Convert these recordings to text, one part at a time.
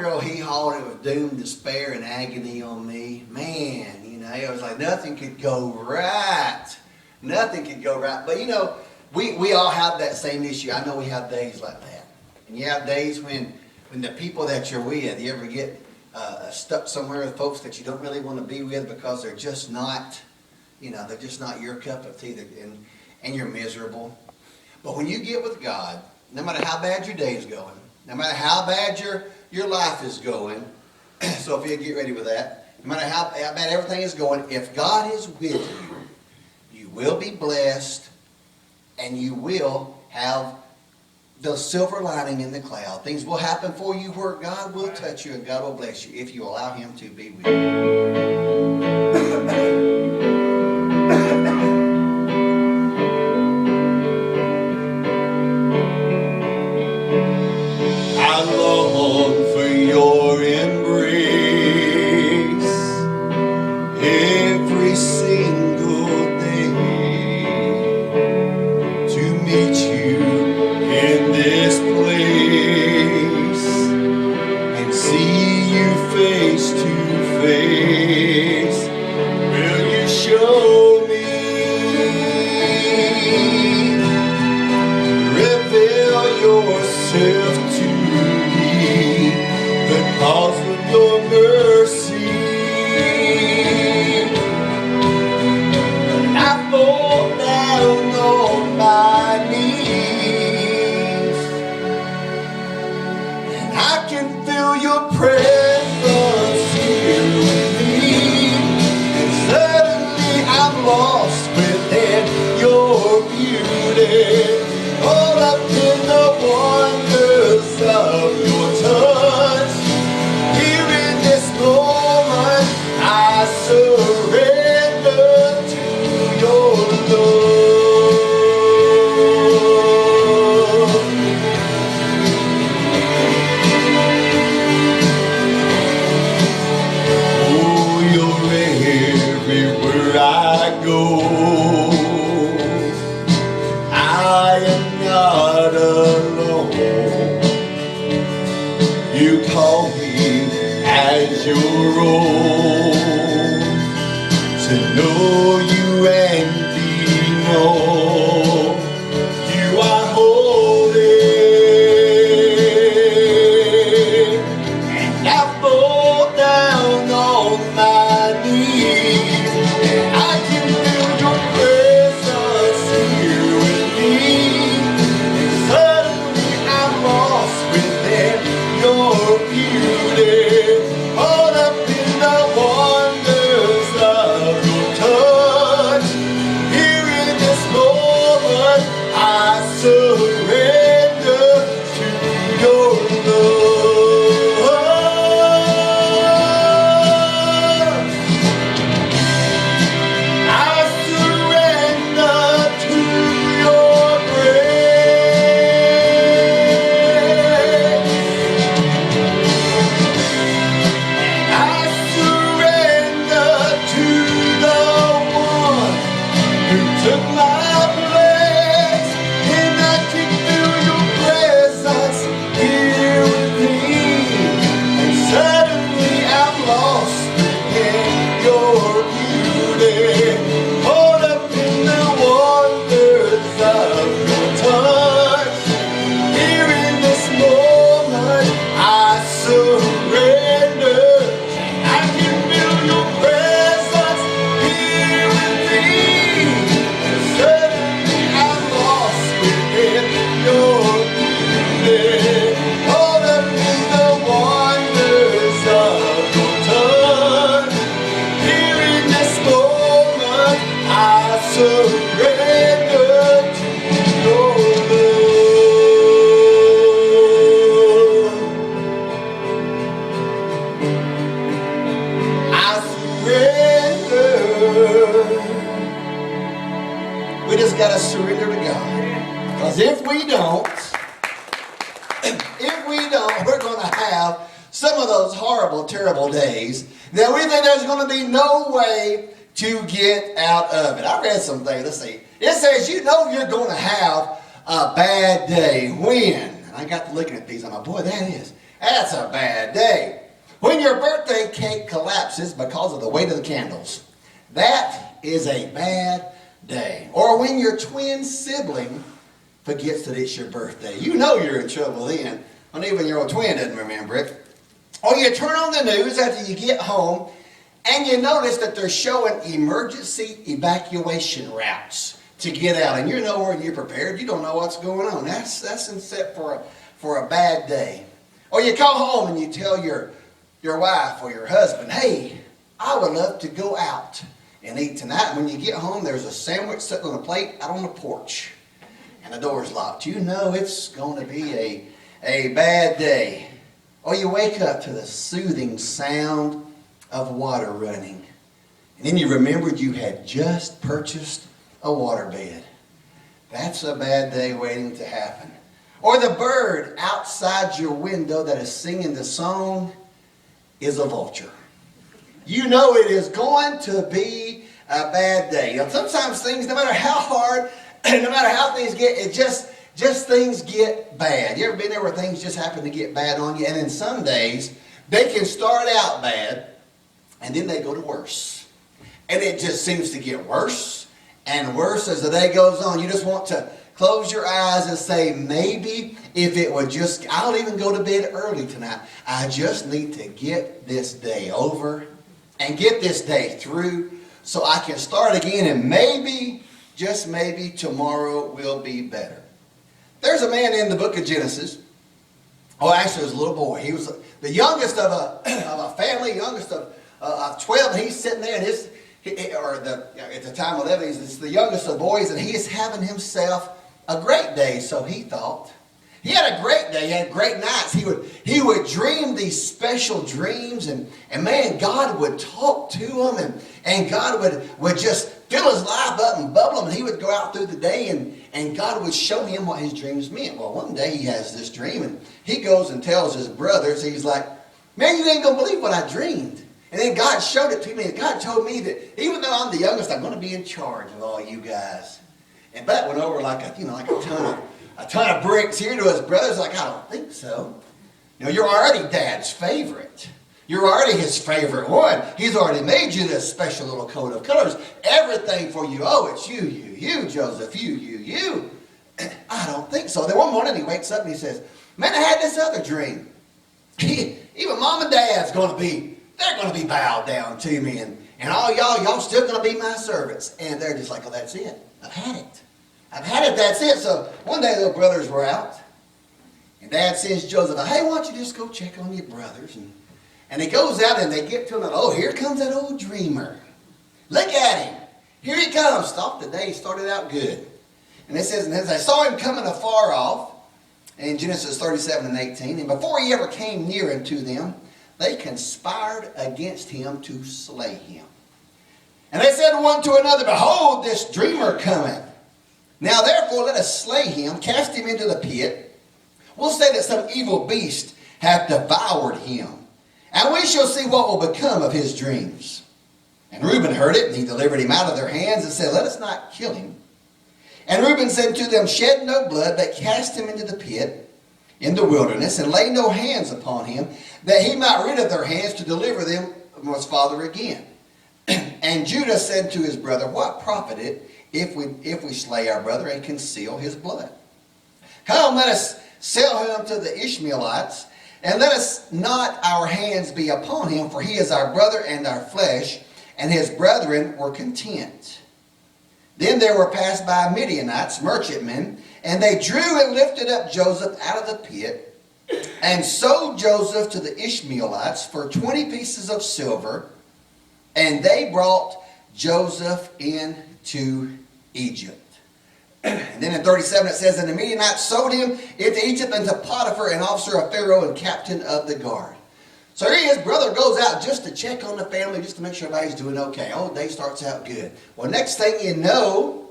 real hee-haw, and it was doom, despair, and agony on me. Man, it was like nothing could go right. Nothing could go right. But we all have that same issue. I know we have days like that. And you have days when the people that you're with, you ever get stuck somewhere with folks that you don't really want to be with because they're just not, they're just not your cup of tea, and you're miserable. But when you get with God, no matter how bad your day is going, no matter how bad your life is going, so if you get ready with that, no matter how bad everything is going, if God is with you, you will be blessed, and you will have the silver lining in the cloud. Things will happen for you where God will touch you and God will bless you if you allow Him to be with you. I long for your embrace every single day, to meet you in this place and see you face to face. Will you show me, reveal yourself to me because of your mercy? I fall down on my knees, and I can feel your presence here with me, and suddenly I'm lost within your beauty, all up in the wonders of your touch. Here in this moment, I surrender to your love. Oh, you're everywhere I go. I am not alone. You call me as your own, to know you and be known. You are holy, and I fall down on my knees, and I can feel your presence here with me, and suddenly I'm lost within your beauty, all up in the wonders of your touch. Here in this moment, I surrender to your love. I surrender to your grace. I surrender to the one who took my place, and I can feel your presence here with me, and suddenly I'm lost within your beauty, caught up in the wonders of your touch. Here in this moment, I surrender. I can feel your presence here with me, and suddenly I'm lost within your beauty, caught up in the wonders of your touch. Here in this moment, I surrender to your love. I surrender. We just got to surrender to God. Because if we don't, we're going to have some of those horrible, terrible days that we think there's going to be no way to get out of it. I read something. Let's see. It says, you're going to have a bad day when? And I got to looking at these. I'm like, boy, that's a bad day. your birthday cake collapses because of the weight of the candles. That is a bad day. Or when your twin sibling forgets that it's your birthday. You know you're in trouble then. When even your own twin doesn't remember it. Or you turn on the news after you get home and you notice that they're showing emergency evacuation routes to get out. And you're nowhere near prepared. You don't know what's going on. That's set for a bad day. Or you come home and you tell your wife or your husband, hey, I would love to go out and eat tonight. And when you get home, there's a sandwich sitting on a plate out on the porch. And the door's locked. You know it's going to be a bad day. Or you wake up to the soothing sound of water running. And then you remembered you had just purchased a waterbed. That's a bad day waiting to happen. Or the bird outside your window that is singing the song is a vulture. You know it is going to be a bad day. You know, sometimes things, no matter how hard, no matter how things get, it just things get bad. You ever been there where things just happen to get bad on you? And then some days, they can start out bad, and then they go to worse. And it just seems to get worse and worse as the day goes on. You just want to close your eyes and say, maybe if it would just, I'll even go to bed early tonight. I just need to get this day over and get this day through so I can start again, and maybe, just maybe, tomorrow will be better. There's a man in the book of Genesis. Oh, actually, it was a little boy. He was the youngest of a family, youngest of 12, and he's sitting there, and at the time 11, he's the youngest of boys, and he is having himself a great day, so he thought. He had a great day. He had great nights. He would dream these special dreams, and man, God would talk to him, and God would just fill his life up and bubble him, and he would go out through the day, and God would show him what his dreams meant. Well, one day he has this dream, and he goes and tells his brothers, he's like, man, you ain't going to believe what I dreamed. And then God showed it to me, and God told me that even though I'm the youngest, I'm going to be in charge of all you guys. And that went over like a ton of bricks here to his brothers. Like, I don't think so. You know, you're already Dad's favorite. You're already his favorite one. He's already made you this special little coat of colors. Everything for you. Oh, it's you, Joseph. You. I don't think so. Then one morning he wakes up and he says, man, I had this other dream. Even Mom and Dad's they're going to be bowed down to me. And all y'all still going to be my servants. And they're just like, oh, that's it. I've had it, that's it. So one day the brothers were out. And Dad sends Joseph, hey, why don't you just go check on your brothers? And he goes out and they get to him, and oh, here comes that old dreamer. Look at him. Here he comes. Thought the day started out good. And it says, and as they saw him coming afar off, in Genesis 37 and 18, and before he ever came near unto them, they conspired against him to slay him. And they said one to another, behold, this dreamer cometh. Now therefore let us slay him, cast him into the pit. We'll say that some evil beast hath devoured him. And we shall see what will become of his dreams. And Reuben heard it, and he delivered him out of their hands and said, let us not kill him. And Reuben said to them, shed no blood, but cast him into the pit in the wilderness, and lay no hands upon him, that he might rid of their hands to deliver them from his father again. And Judah said to his brother, what profit it if we slay our brother and conceal his blood? Come, let us sell him to the Ishmaelites, and let us not our hands be upon him, for he is our brother and our flesh. And his brethren were content. Then there were passed by Midianites, merchantmen, and they drew and lifted up Joseph out of the pit, and sold Joseph to the Ishmaelites for 20 pieces of silver, and they brought Joseph into Egypt. And then in 37 it says, and the Midianites sold him into Egypt unto Potiphar, an officer of Pharaoh and captain of the guard. So here his brother goes out just to check on the family, just to make sure everybody's doing okay. Oh, day starts out good. Well, next thing you know,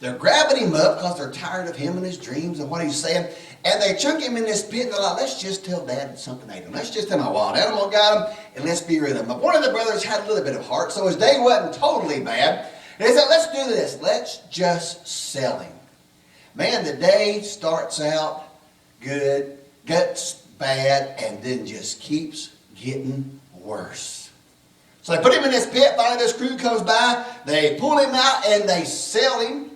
they're grabbing him up because they're tired of him and his dreams and what he's saying. And they chunk him in this pit, and they're like, let's just tell Dad something ate him. Let's just tell him a wild animal got him, and let's be rid of him. But one of the brothers had a little bit of heart, so his day wasn't totally bad. And he said, let's do this. Let's just sell him. Man, the day starts out good, gets bad, and then just keeps getting worse. So they put him in this pit. Finally, this crew comes by. They pull him out and they sell him.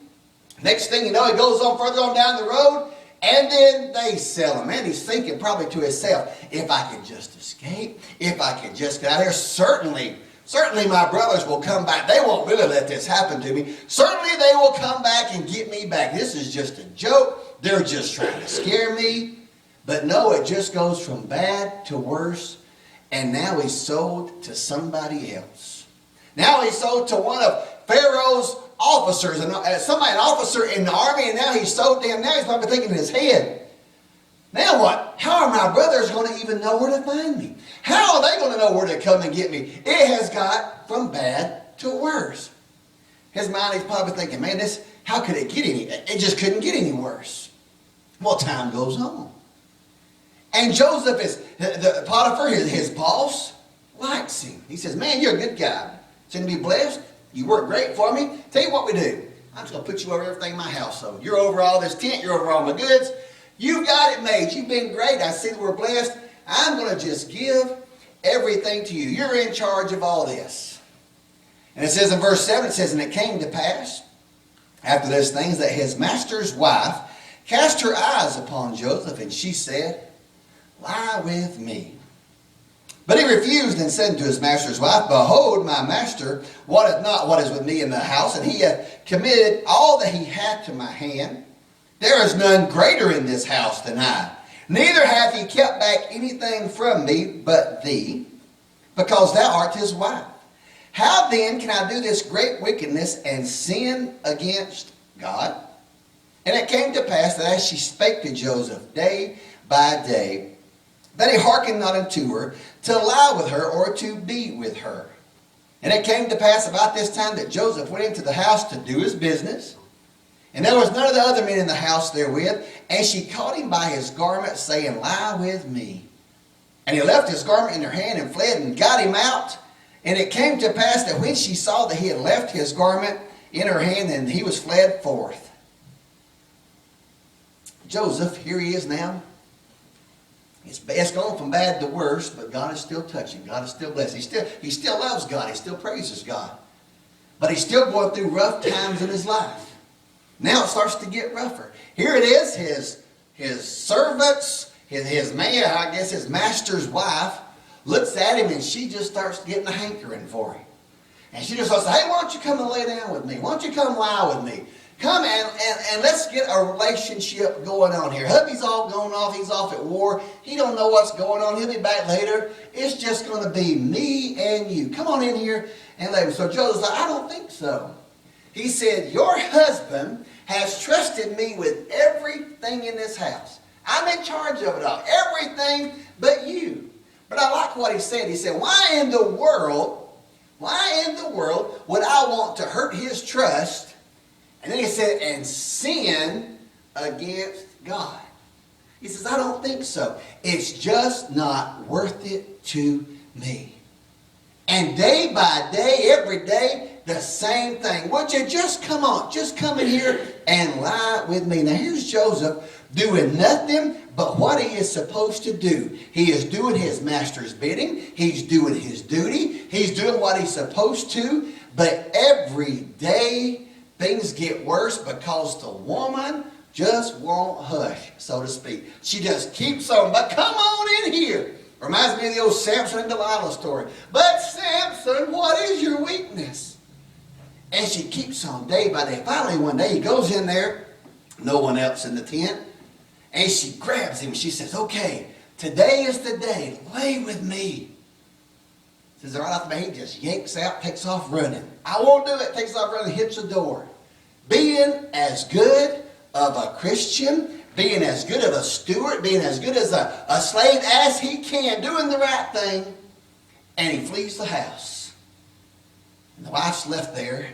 Next thing you know, he goes on further on down the road, and then they sell him. And he's thinking probably to himself, if I could just escape, if I could just get out of here, certainly my brothers will come back. They won't really let this happen to me. Certainly they will come back and get me back. This is just a joke. They're just trying to scare me. But no, it just goes from bad to worse. And now he's sold to somebody else. Now he's sold to one of Pharaoh's officers, an officer in the army, and now he's sold to him. Now he's probably thinking in his head, now what? How are my brothers going to even know where to find me? How are they going to know where to come and get me? It has got from bad to worse. His mind, he's probably thinking, man, how could it get any? It just couldn't get any worse. Well, time goes on. And Joseph Potiphar, his boss, likes him. He says, man, you're a good guy. Seem to be blessed. You work great for me. Tell you what we do. I'm just going to put you over everything in my household. You're over all this tent. You're over all my goods. You've got it made. You've been great. I see that we're blessed. I'm going to just give everything to you. You're in charge of all this. And it says in verse 7, it says, and it came to pass after those things that his master's wife cast her eyes upon Joseph, and she said, lie with me. But he refused and said to his master's wife, behold, my master wotteth not what is with me in the house, and he hath committed all that he hath to my hand. There is none greater in this house than I. Neither hath he kept back anything from me but thee, because thou art his wife. How then can I do this great wickedness and sin against God? And it came to pass that as she spake to Joseph day by day, that he hearkened not unto her to lie with her or to be with her. And it came to pass about this time that Joseph went into the house to do his business. And there was none of the other men in the house therewith. And she caught him by his garment, saying, lie with me. And he left his garment in her hand and fled and got him out. And it came to pass that when she saw that he had left his garment in her hand, and he was fled forth. Joseph, here he is now. It's gone from bad to worse, but God is still touching. God is still blessing. He still loves God. He still praises God. But he's still going through rough times in his life. Now it starts to get rougher. Here it is, his servants, his man, I guess his master's wife, looks at him and she just starts getting a hankering for him. And she just starts saying, hey, why don't you come and lay down with me? Why don't you come lie with me? Come and let's get a relationship going on here. Hubby's all going off. He's off at war. He don't know what's going on. He'll be back later. It's just going to be me and you. Come on in here and lay. So Joseph's like, I don't think so. He said, your husband has trusted me with everything in this house. I'm in charge of it all. Everything but you. But I like what he said. He said, why in the world would I want to hurt his trust? And then he said, and sin against God. He says, I don't think so. It's just not worth it to me. And day by day, every day, the same thing. Won't you just come in here and lie with me. Now here's Joseph doing nothing but what he is supposed to do. He is doing his master's bidding. He's doing his duty. He's doing what he's supposed to. But every day, things get worse because the woman just won't hush, so to speak. She just keeps on, but come on in here. Reminds me of the old Samson and Delilah story. But Samson, what is your weakness? And she keeps on day by day. Finally, one day he goes in there, no one else in the tent, and she grabs him. She says, okay, today is the day. Lay with me. Says, right off the bat, he just yanks out, takes off running. I won't do it. Takes off running, hits the door. Being as good of a Christian, being as good of a steward, being as good as a slave as he can, doing the right thing, and he flees the house. And the wife's left there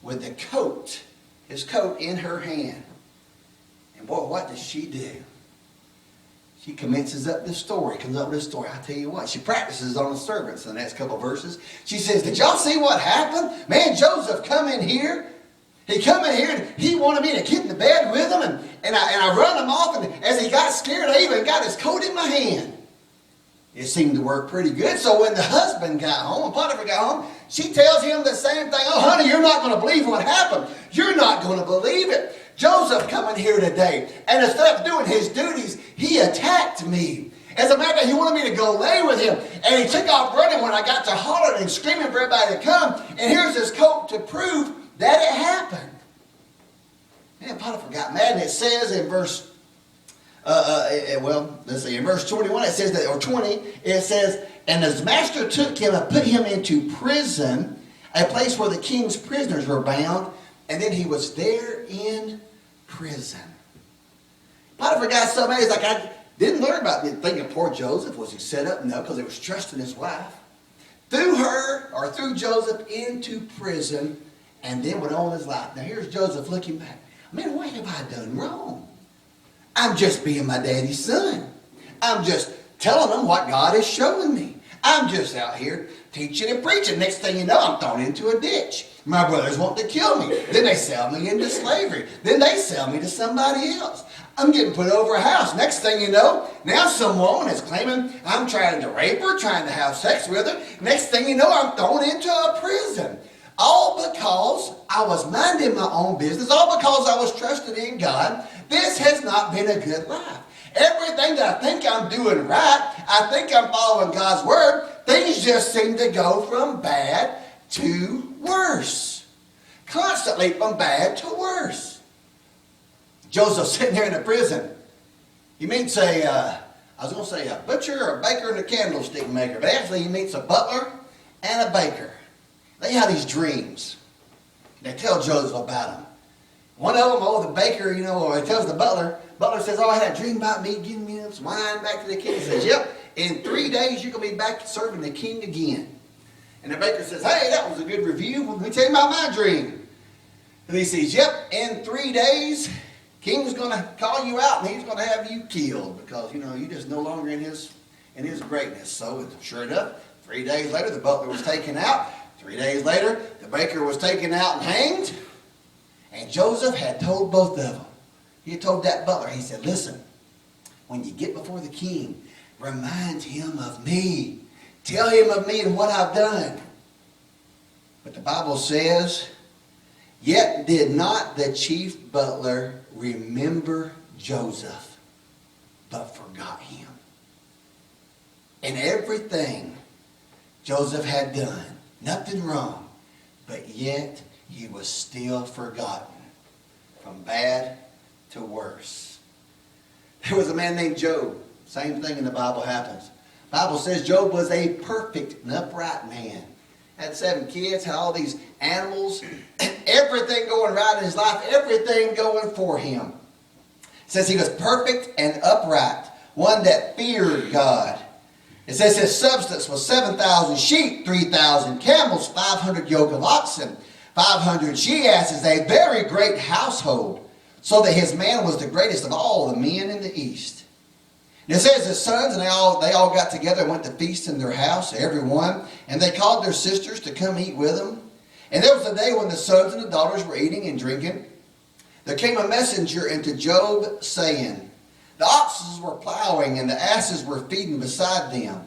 with the coat, his coat in her hand. And boy, what does she do? She commences up this story, comes up with this story. I tell you what, she practices on the servants in the next couple of verses. She says, did y'all see what happened? Man, Joseph come in here. He come in here and he wanted me to get in the bed with him. And I run him off. And as he got scared, I even got his coat in my hand. It seemed to work pretty good. So when the husband got home, when Potiphar got home, she tells him the same thing. Oh, honey, you're not going to believe what happened. You're not going to believe it. Joseph coming here today, and instead of doing his duties, he attacked me. As a matter of fact, he wanted me to go lay with him, and he took off running when I got to hollering and screaming for everybody to come, and here's his coat to prove that it happened. Man, Potiphar got mad, and it says in verse in verse 21 it says that, or 20, it says, and his master took him and put him into prison, a place where the king's prisoners were bound, and then he was there in prison. Potiphar got so mad, he's like, I didn't learn about it. Thinking poor Joseph, was he set up? No, because he was trusting his wife. Threw Joseph into prison, and then went on his life. Now here's Joseph looking back. Man, what have I done wrong? I'm just being my daddy's son. I'm just telling them what God is showing me. I'm just out here teaching and preaching. Next thing you know, I'm thrown into a ditch. My brothers want to kill me. Then they sell me into slavery. Then they sell me to somebody else. I'm getting put over a house. Next thing you know, now some woman is claiming I'm trying to rape her, trying to have sex with her. Next thing you know, I'm thrown into a prison. All because I was minding my own business. All because I was trusting in God. This has not been a good life. Everything that I think I'm doing right, I think I'm following God's word, things just seem to go from bad to worse. Constantly from bad to worse. Joseph sitting there in the prison. He meets a butcher, a baker, and a candlestick maker. But actually he meets a butler and a baker. They have these dreams. They tell Joseph about them. One of them, the baker, or he tells the butler. Butler says, I had a dream about me giving me some wine back to the king. He says, yep, in 3 days you're going to be back serving the king again. And the baker says, hey, that was a good review. Let me tell you about my dream. And he says, yep, in 3 days, king's going to call you out and he's going to have you killed because, you're just no longer in his greatness. So sure enough, 3 days later, the butler was taken out. 3 days later, the baker was taken out and hanged. And Joseph had told both of them. He had told that butler, he said, listen, when you get before the king, remind him of me. Tell him of me and what I've done. But the Bible says, yet did not the chief butler remember Joseph, but forgot him. And everything Joseph had done, nothing wrong, but yet he was still forgotten. From bad to worse. There was a man named Job. Same thing in the Bible happens. The Bible says Job was a perfect and upright man. Had 7 kids, had all these animals, everything going right in his life, everything going for him. It says he was perfect and upright, one that feared God. It says his substance was 7,000 sheep, 3,000 camels, 500 yoke of oxen, 500 she-asses, a very great household, so that his man was the greatest of all the men in the east. And it says his sons, and they all got together and went to feast in their house, every one, and they called their sisters to come eat with them. And there was a day when the sons and the daughters were eating and drinking. There came a messenger unto Job, saying, the oxen were plowing, and the asses were feeding beside them.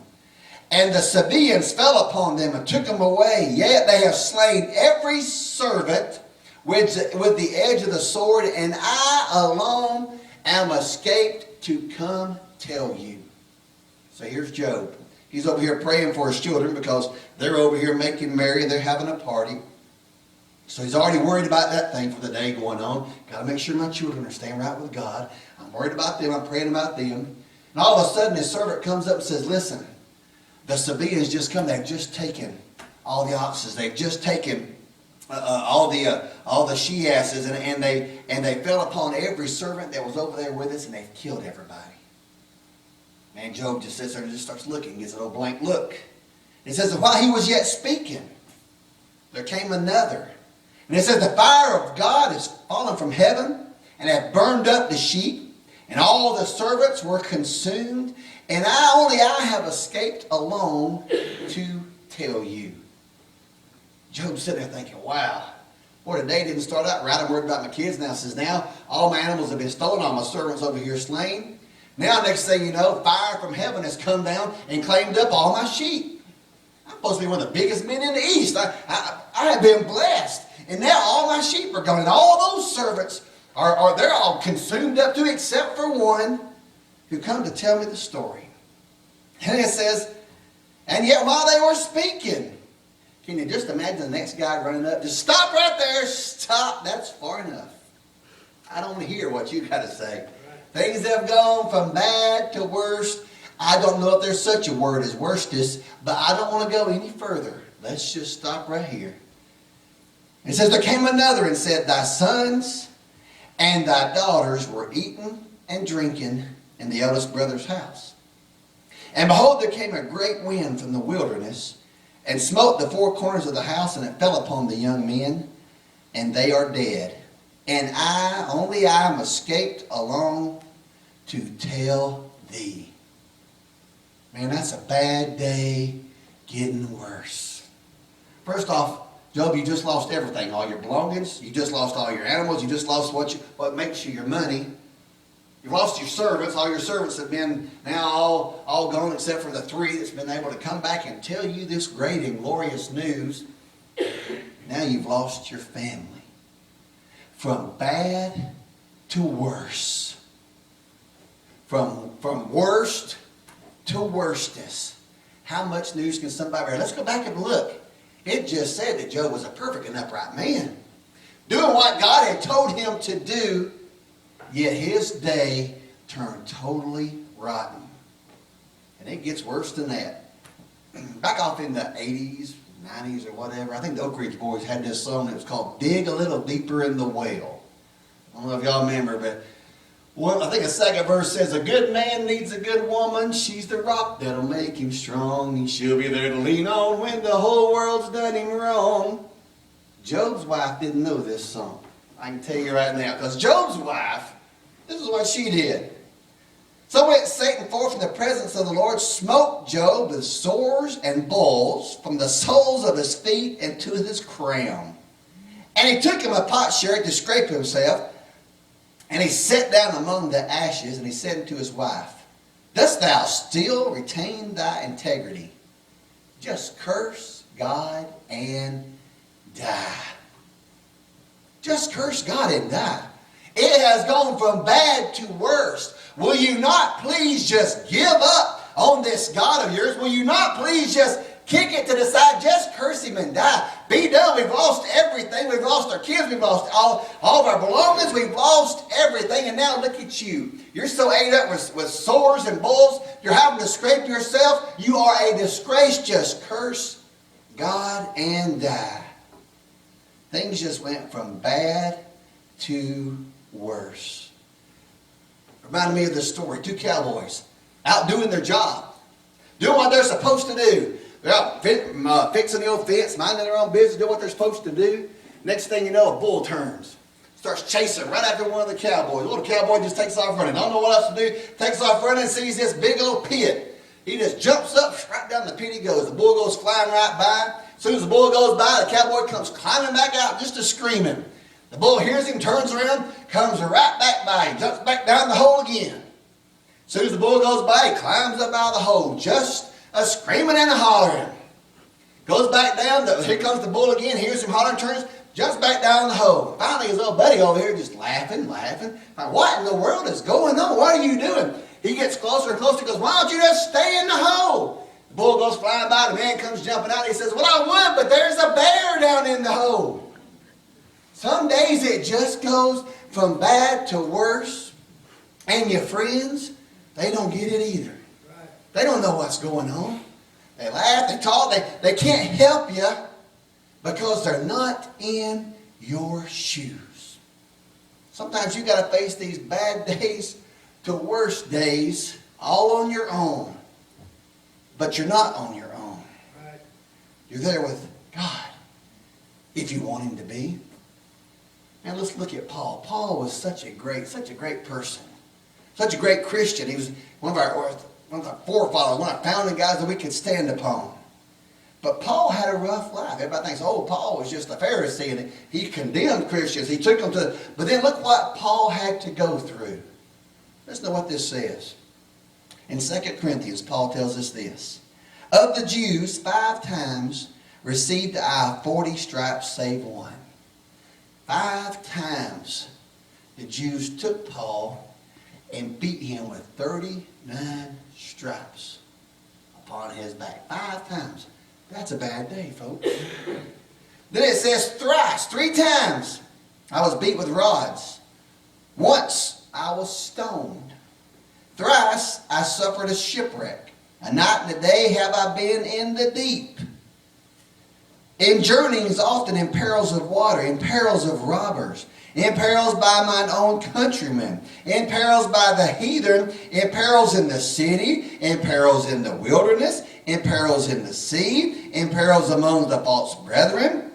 And the Sabaeans fell upon them and took them away. Yet they have slain every servant with the edge of the sword, and I alone am escaped to come tell you. So here's Job. He's over here praying for his children because they're over here making merry and they're having a party. So he's already worried about that thing for the day going on. Got to make sure my children are staying right with God. I'm worried about them. I'm praying about them. And all of a sudden his servant comes up and says, listen, the Sabaeans just come. They've just taken all the oxes. They've just taken all the she-asses, and they fell upon every servant that was over there with us, and they've killed everybody. Man, Job just sits there and just starts looking, gets an old blank look. It says that while he was yet speaking, there came another. And it says the fire of God is fallen from heaven and hath burned up the sheep, and all the servants were consumed, and I have escaped alone to tell you. Job's sitting there thinking, wow, boy, the day didn't start out right. I'm worried about my kids now. It says now all my animals have been stolen, all my servants over here slain. Now, next thing you know, fire from heaven has come down and claimed up all my sheep. I'm supposed to be one of the biggest men in the East. I have been blessed. And now all my sheep are gone. And all those servants they're all consumed up to, except for one who come to tell me the story. And it says, and yet while they were speaking, can you just imagine the next guy running up? Just stop right there. Stop. That's far enough. I don't want to hear what you got to say. Things have gone from bad to worse. I don't know if there's such a word as worstest, but I don't want to go any further. Let's just stop right here. It says, there came another and said, thy sons and thy daughters were eating and drinking in the eldest brother's house. And behold, there came a great wind from the wilderness, and smote the four corners of the house, and it fell upon the young men, and they are dead. And only I am escaped along to tell thee. Man, that's a bad day getting worse. First off, Job, you just lost everything, all your belongings. You just lost all your animals. You just lost what makes you your money. You've lost your servants. All your servants have been now all gone except for the three that's been able to come back and tell you this great and glorious news. Now you've lost your family. From bad to worse. From worst to worstest. How much news can somebody bear? Let's go back and look. It just said that Job was a perfect and upright man, doing what God had told him to do, yet his day turned totally rotten. And it gets worse than that. Back off in the 80s, 90s or whatever, I think the Oak Ridge Boys had this song that was called Dig a Little Deeper in the Well. I don't know if y'all remember, but I think the second verse says, a good man needs a good woman. She's the rock that'll make him strong. And she'll be there to lean on when the whole world's done him wrong. Job's wife didn't know this song. I can tell you right now. Because Job's wife, this is what she did. So went Satan forth from the presence of the Lord, smote Job with sores and boils from the soles of his feet and to his crown. And he took him a potsherd to scrape himself. And he sat down among the ashes, and he said unto his wife, dost thou still retain thy integrity? Just curse God and die. Just curse God and die. It has gone from bad to worse. Will you not please just give up on this God of yours? Will you not please just kick it to the side? Just curse him and die. Be done. We've lost everything. We've lost our kids. We've lost all of our belongings. We've lost everything. And now look at you. You're so ate up with sores and boils. You're having to scrape yourself. You are a disgrace. Just curse God and die. Things just went from bad to worse. Reminded me of this story. Two cowboys out doing their job. Doing what they're supposed to do. They're out fixing the old fence, minding their own business, doing what they're supposed to do. Next thing you know, a bull turns. Starts chasing right after one of the cowboys. The little cowboy just takes off running. Don't know what else to do. Takes off running and sees this big old pit. He just jumps up, right down the pit he goes. The bull goes flying right by. As soon as the bull goes by, the cowboy comes climbing back out just to scream him. The bull hears him, turns around, comes right back by him, jumps back down the hole again. As soon as the bull goes by, he climbs up out of the hole, just a screaming and a hollering. Goes back down, here comes the bull again, hears him hollering, turns, jumps back down the hole. Finally, his little buddy over here just laughing. Like, what in the world is going on? What are you doing? He gets closer and closer, goes, why don't you just stay in the hole? The bull goes flying by, the man comes jumping out, he says, well, I would, but there's a bear down in the hole. Some days it just goes from bad to worse. And your friends, they don't get it either. They don't know what's going on. They laugh, they talk, they can't help you because they're not in your shoes. Sometimes you got to face these bad days to worse days all on your own. But you're not on your own. You're there with God if you want him to be. Now let's look at Paul. Paul was such a great person. Such a great Christian. He was one of our forefathers, one of our founding guys that we could stand upon. But Paul had a rough life. Everybody thinks, oh, Paul was just a Pharisee and he condemned Christians. He took them to... But then look what Paul had to go through. Let's know what this says. In 2 Corinthians, Paul tells us this. Of the Jews, 5 times received I 40 stripes save one. 5 times the Jews took Paul and beat him with 39 stripes upon his back. 5 times. That's a bad day, folks. Then it says thrice, 3 times, I was beat with rods. Once I was stoned. Thrice I suffered a shipwreck. A night and a day have I been in the deep. In journeyings often in perils of water, in perils of robbers, in perils by mine own countrymen, in perils by the heathen, in perils in the city, in perils in the wilderness, in perils in the sea, in perils among the false brethren,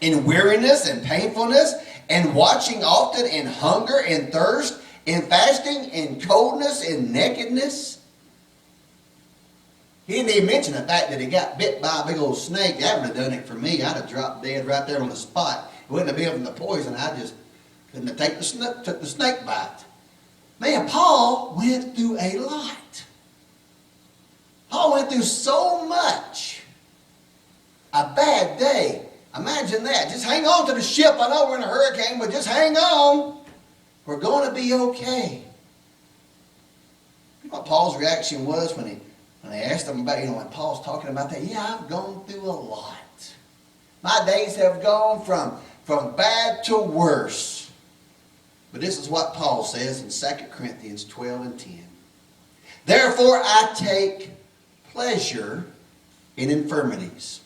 in weariness and painfulness, and watching often, in hunger and thirst, in fasting, in coldness, in nakedness. He didn't even mention the fact that he got bit by a big old snake. That would have done it for me. I'd have dropped dead right there on the spot. It wouldn't have been from the poison. I just couldn't have took the snake bite. Man, Paul went through a lot. Paul went through so much. A bad day. Imagine that. Just hang on to the ship. I know we're in a hurricane, but just hang on. We're going to be okay. You know what Paul's reaction was when they asked him about, when Paul's talking about that? Yeah, I've gone through a lot. My days have gone from bad to worse. But this is what Paul says in 2 Corinthians 12 and 10. Therefore I take pleasure in infirmities,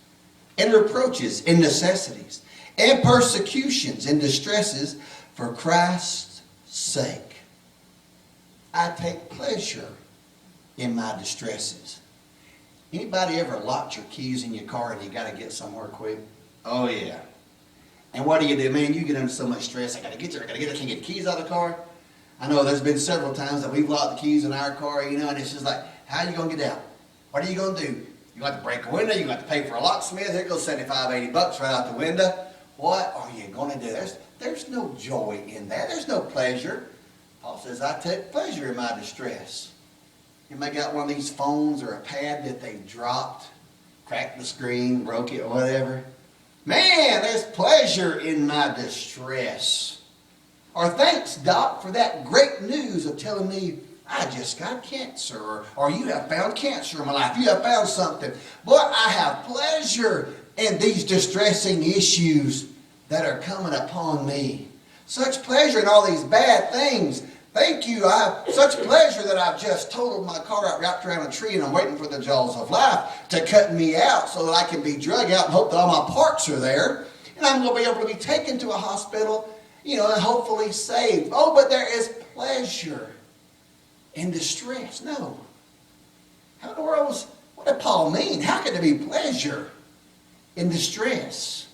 in reproaches, in necessities, in persecutions, in distresses, for Christ's sake. I take pleasure in my distresses. Anybody ever locked your keys in your car and you got to get somewhere quick? Oh yeah. And what do? Man, you get under so much stress. I got to get there. I can't get the keys out of the car. I know there's been several times that we've locked the keys in our car, and it's just like, how are you going to get out? What are you going to do? You got to break a window. You got to pay for a locksmith. Here goes $75, $80 right out the window. What are you going to do? There's no joy in that. There's no pleasure. Paul says, I take pleasure in my distress. You may got one of these phones or a pad that they dropped, cracked the screen, broke it, or whatever. Man, there's pleasure in my distress. Or thanks, Doc, for that great news of telling me I just got cancer. Or you have found cancer in my life. You have found something. Boy, I have pleasure in these distressing issues that are coming upon me. Such pleasure in all these bad things. Thank you. I have such pleasure that I've just totaled my car out, wrapped around a tree, and I'm waiting for the jaws of life to cut me out so that I can be drug out and hope that all my parts are there. And I'm going to be able to be taken to a hospital, and hopefully saved. Oh, but there is pleasure in distress. No. How in the world what did Paul mean? How could there be pleasure in distress?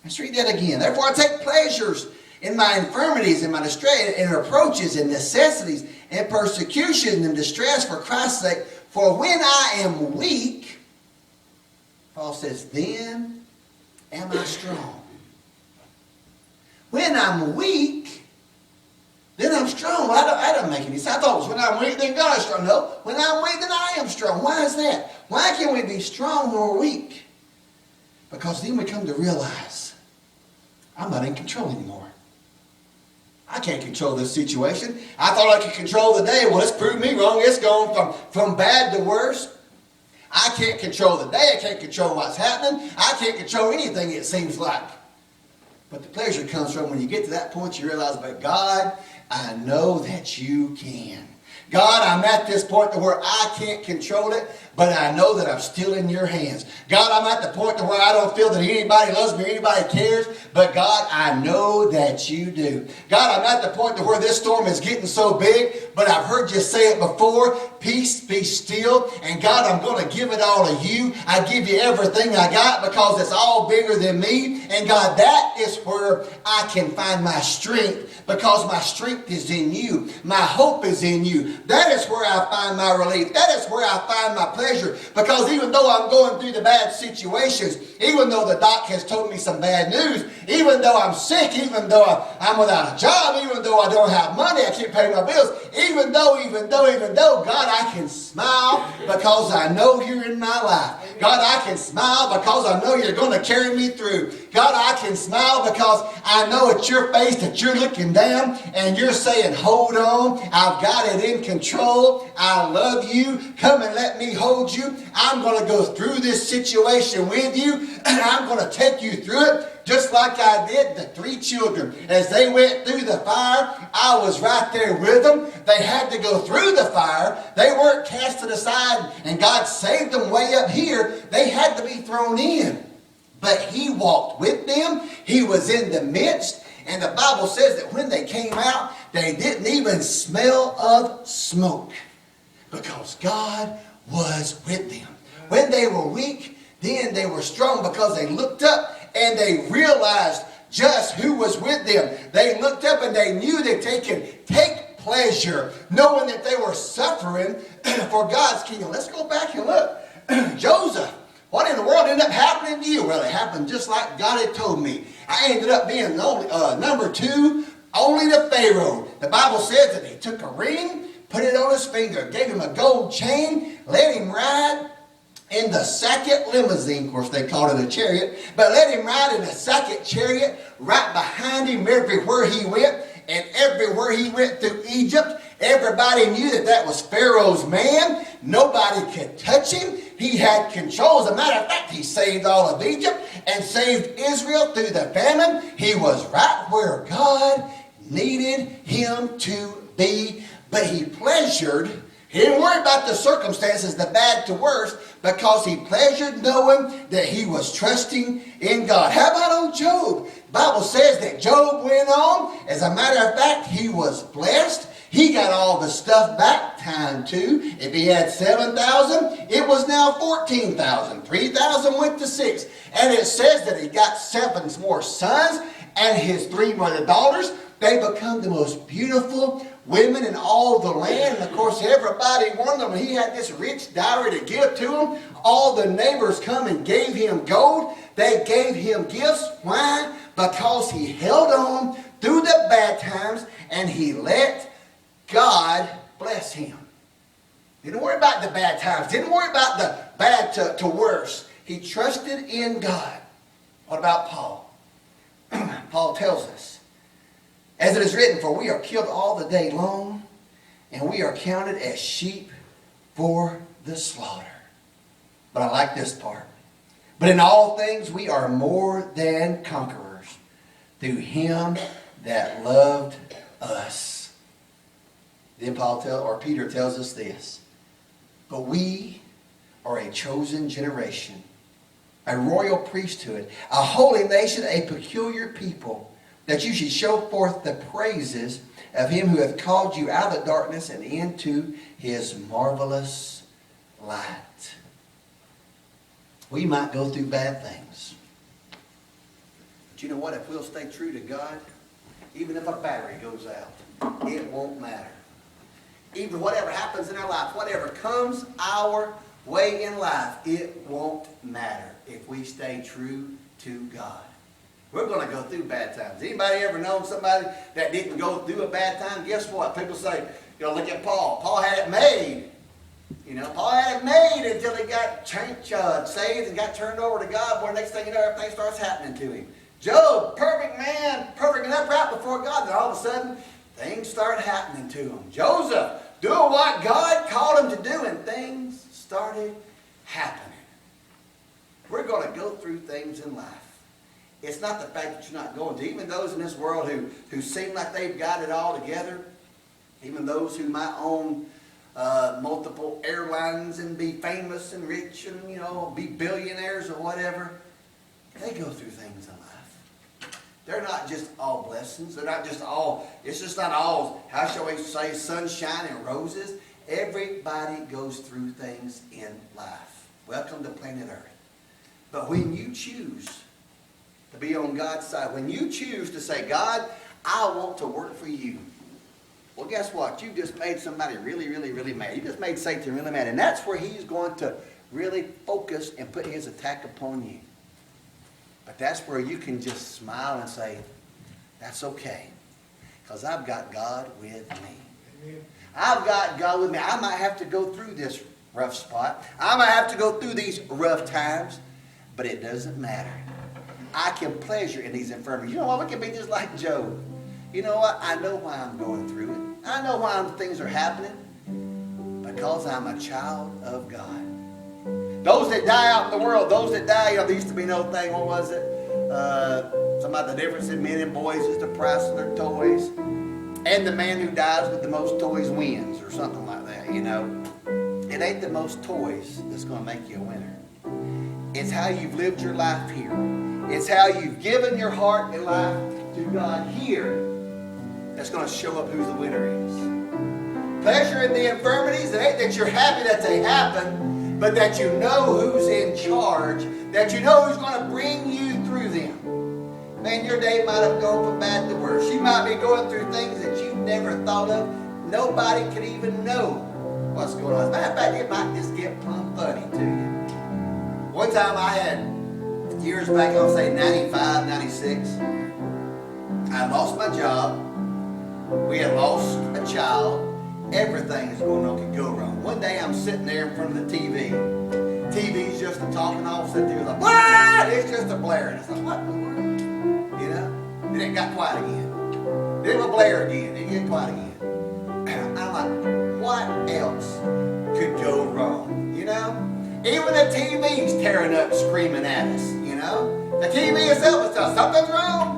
Let's read that again. Therefore I take pleasures in my infirmities, in my distress, in reproaches, in necessities, in persecution, and distress for Christ's sake. For when I am weak, Paul says, then am I strong. When I'm weak, then I'm strong. Well, that doesn't make any sense. I thought it was when I'm weak, then God is strong. No, when I'm weak, then I am strong. Why is that? Why can we be strong or weak? Because then we come to realize I'm not in control anymore. I can't control this situation. I thought I could control the day. Well, it's proved me wrong. It's gone from bad to worse. I can't control the day. I can't control what's happening. I can't control anything, it seems like. But the pleasure comes from when you get to that point, you realize, but God, I know that you can. God, I'm at this point to where I can't control it, but I know that I'm still in your hands. God, I'm at the point to where I don't feel that anybody loves me or anybody cares, but God, I know that you do. God, I'm at the point to where this storm is getting so big, but I've heard you say it before, peace, be still, and God, I'm going to give it all to you. I give you everything I got because it's all bigger than me, and God, that is where I can find my strength because my strength is in you. My hope is in you. That is where I find my relief. That is where I find my pleasure. pleasure. Because even though I'm going through the bad situations, even though the doc has told me some bad news, even though I'm sick, even though I'm without a job, even though I don't have money, I can't pay my bills, even though, God, I can smile because I know you're in my life. God, I can smile because I know you're going to carry me through. God, I can smile because I know it's your face that you're looking down and you're saying, hold on, I've got it in control. I love you. Come and let me hold you. I'm going to go through this situation with you, and I'm going to take you through it. Just like I did the 3 children. As they went through the fire, I was right there with them. They had to go through the fire. They weren't casted aside and God saved them way up here. They had to be thrown in. But He walked with them. He was in the midst. And the Bible says that when they came out, they didn't even smell of smoke. Because God was with them. When they were weak, then they were strong because they looked up and they realized just who was with them. They looked up and they knew that they could take pleasure knowing that they were suffering for God's kingdom. Let's go back and look. Joseph, what in the world ended up happening to you? Well, it happened just like God had told me. I ended up being number 2 only to Pharaoh. The Bible says that he took a ring, put it on his finger, gave him a gold chain, let him ride in the second limousine. Of course, they called it a chariot. But let him ride in the second chariot right behind him everywhere he went. And everywhere he went through Egypt, everybody knew that that was Pharaoh's man. Nobody could touch him. He had control. As a matter of fact, he saved all of Egypt and saved Israel through the famine. He was right where God needed him to be. But he pleasured. He didn't worry about the circumstances, the bad to worse, because he pleasured knowing that he was trusting in God. How about old Job? The Bible says that Job went on. As a matter of fact, he was blessed. He got all the stuff back, time 2. If he had 7,000, it was now 14,000. 3,000 went to 6. And it says that he got 7 more sons and his 3 more daughters. They become the most beautiful women in all the land. And of course, everybody wanted them. He had this rich dowry to give to them. All the neighbors come and gave him gold. They gave him gifts. Why? Because he held on through the bad times and he let God bless him. Didn't worry about the bad times. Didn't worry about the bad to worse. He trusted in God. What about Paul? Paul tells us, as it is written, for we are killed all the day long, and we are counted as sheep for the slaughter. But I like this part. But in all things we are more than conquerors through him that loved us. Then Peter tells us this. But we are a chosen generation, a royal priesthood, a holy nation, a peculiar people, that you should show forth the praises of him who hath called you out of the darkness and into his marvelous light. We might go through bad things. But you know what? If we'll stay true to God, even if a battery goes out, it won't matter. Even whatever happens in our life, whatever comes our way in life, it won't matter if we stay true to God. We're going to go through bad times. Anybody ever known somebody that didn't go through a bad time? Guess what? People say, look at Paul. Paul had it made. Paul had it made until he got saved and got turned over to God. Boy, next thing you know, everything starts happening to him. Job, perfect man, perfect and upright before God. Then all of a sudden, things start happening to him. Joseph, doing what God called him to do, and things started happening. We're going to go through things in life. It's not the fact that you're not going to. Even those in this world who seem like they've got it all together, even those who might own multiple airlines and be famous and rich and, be billionaires or whatever, they go through things in life. They're not just all blessings. They're not just all, it's just not all, how shall we say, sunshine and roses. Everybody goes through things in life. Welcome to planet Earth. But when you choose to be on God's side, when you choose to say, God, I want to work for you, well, guess what? You just made somebody really, really, really mad. You just made Satan really mad. And that's where he's going to really focus and put his attack upon you. But that's where you can just smile and say, that's okay, because I've got God with me. Amen. I've got God with me. I might have to go through this rough spot. I might have to go through these rough times, but it doesn't matter. I can pleasure in these infirmities. You know what? We can be just like Job. You know what? I know why I'm going through it. I know why things are happening. Because I'm a child of God. Those that die out in the world, those that die, there used to be no thing, what was it? Something about the difference in men and boys is the price of their toys. And the man who dies with the most toys wins, or something like that, you know. It ain't the most toys that's going to make you a winner. It's how you've lived your life here. It's how you've given your heart and life to God here that's going to show up who the winner is. Pleasure in the infirmities, it ain't that you're happy that they happen, but that you know who's in charge, that you know who's going to bring you through them. Man, your day might have gone from bad to worse. You might be going through things that you've never thought of. Nobody could even know what's going on. As a matter of fact, it might just get plumb funny to you. One time I had, years back, I'll say 95, 96, I lost my job. We had lost a child. Everything is going on could go wrong. One day I'm sitting there in front of the TV. TV's just a talking off, sitting there like, what? It's just a blare. And it's like, what in the world? You know? Then it got quiet again. Then it would blare again. Then it get quiet again. I'm like, what else could go wrong? You know? Even the TV's tearing up, screaming at us. You know? The TV itself is telling us something's wrong.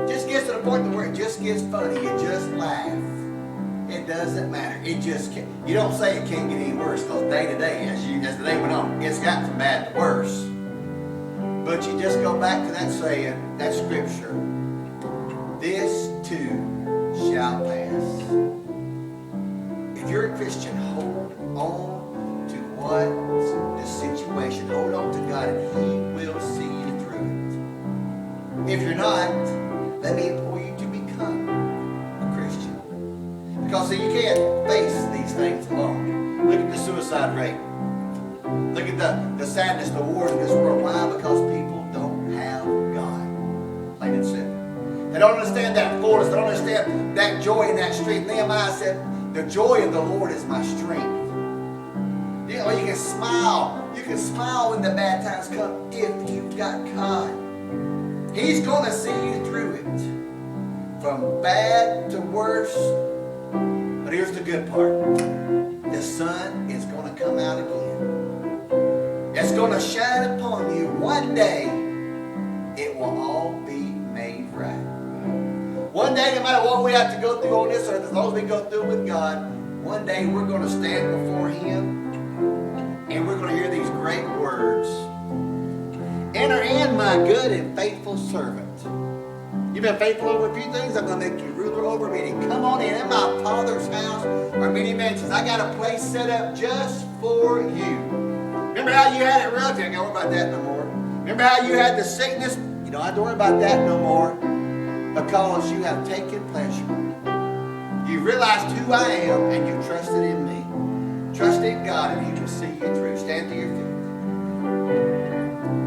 Just gets to the point where it just gets funny. You just laugh. It doesn't matter. It just can't. You don't say it can't get any worse, because day to day, as the day went on, it's got from bad to worse. But you just go back to that saying, that scripture, this too shall pass. If you're a Christian, hold on to what the situation. Hold on to God, and He will see you through it. If you're not, let me implore you to become a Christian. Because see, you can't face these things alone. Look at the suicide rate. Look at the sadness, the wars in this world. Why? Because people don't have God. Plain and simple. They don't understand that fullness. They don't understand that joy and that strength. Nehemiah said, the joy of the Lord is my strength. You know, you can smile. You can smile when the bad times come if you've got God. He's going to see you through it. From bad to worse. But here's the good part. The sun is going to come out again. It's going to shine upon you. One day, it will all be made right. One day, no matter what we have to go through on this earth, as long as we go through with God, one day we're going to stand before Him, and we're going to hear these great words. Enter in, my good and faithful servant. You've been faithful over a few things. I'm going to make you ruler over many. Come on in. In my Father's house are many mansions. I got a place set up just for you. Remember how you had it rough? You don't worry about that no more. Remember how you had the sickness? You don't have to worry about that no more. Because you have taken pleasure. You realized who I am, and you trusted in me. Trust in God, and He will see you through. Stand to your feet.